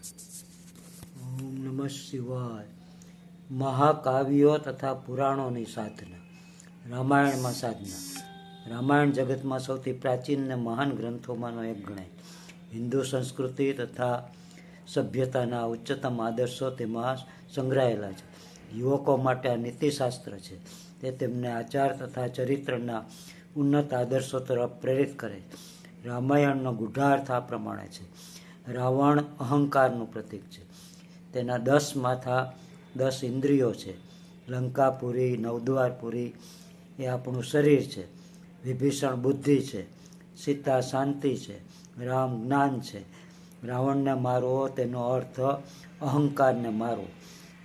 ઓમ નમઃ શિવાય. મહાકાવ્યો તથા પુરાણોની સાધના. રામાયણમાં સાધના. રામાયણ જગતમાં સૌથી પ્રાચીન અને મહાન ગ્રંથોમાંનો એક ગણાય. હિન્દુ સંસ્કૃતિ તથા સભ્યતાના ઉચ્ચતમ આદર્શો તેમાં સંગ્રહાયેલા છે. યુવકો માટે આ નીતિશાસ્ત્ર છે. તે તેમને આચાર તથા ચરિત્રના ઉન્નત આદર્શો તરફ પ્રેરિત કરે. રામાયણનો ગૂઢાર્થ આ પ્રમાણે છે. રાવણ અહંકારનું પ્રતીક છે. તેના 10 માથા 10 ઇન્દ્રિયો છે. લંકાપુરી, નવદ્વારપુરી એ આપણું શરીર છે. વિભીષણ બુદ્ધિ છે. સીતા શાંતિ છે. રામ જ્ઞાન છે. રાવણને મારવો તેનો અર્થ અહંકારને મારવો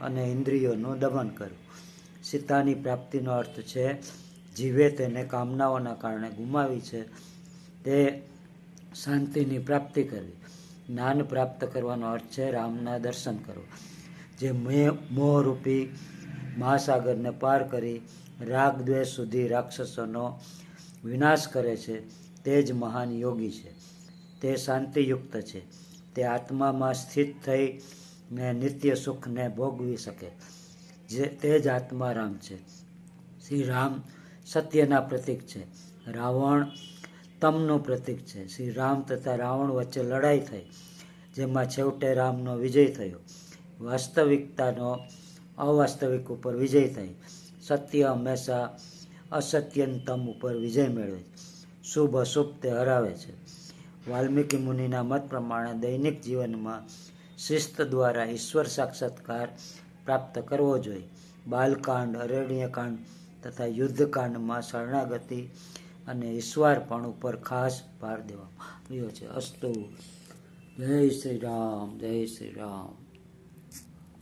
અને ઇન્દ્રિયોનું દમન કરવું. સીતાની પ્રાપ્તિનો અર્થ છે જીવે તેને કામનાઓના કારણે ગુમાવી છે તે શાંતિની પ્રાપ્તિ કરવી. જ્ઞાન પ્રાપ્ત કરવાનો અર્થ છે રામના દર્શન કરવા. જે મોહરૂપી મહાસાગરને પાર કરી રાગ દ્વેષ સુધી રાક્ષસોનો વિનાશ કરે છે તે જ મહાન યોગી છે. તે શાંતિયુક્ત છે. તે આત્મામાં સ્થિત થઈને નિત્ય સુખને ભોગવી શકે. તે જ આત્મારામ છે. શ્રી રામ સત્યના પ્રતીક છે. રાવણ તમનું પ્રતીક છે. શ્રી રામ તથા રાવણ વચ્ચે લડાઈ થઈ જેમાં છેવટે રામનો વિજય થયો. વાસ્તવિકતાનો અવાસ્તવિક ઉપર વિજય થાય. સત્ય હંમેશા અસત્યનતમ ઉપર વિજય મેળવે છે. શુભ અશુભ તે હરાવે છે. વાલ્મીકી મુનિના મત પ્રમાણે દૈનિક જીવનમાં શિસ્ત દ્વારા ઈશ્વર સાક્ષાત્કાર પ્રાપ્ત કરવો જોઈએ. બાલકાંડ, અરણ્યકાંડ તથા યુદ્ધકાંડમાં શરણાગતિ અને ઈશ્વરપણ ઉપર ખાસ ભાર દેવામાં આવ્યો છે. અસ્તુ. જય શ્રી રામ, જય શ્રી રામ.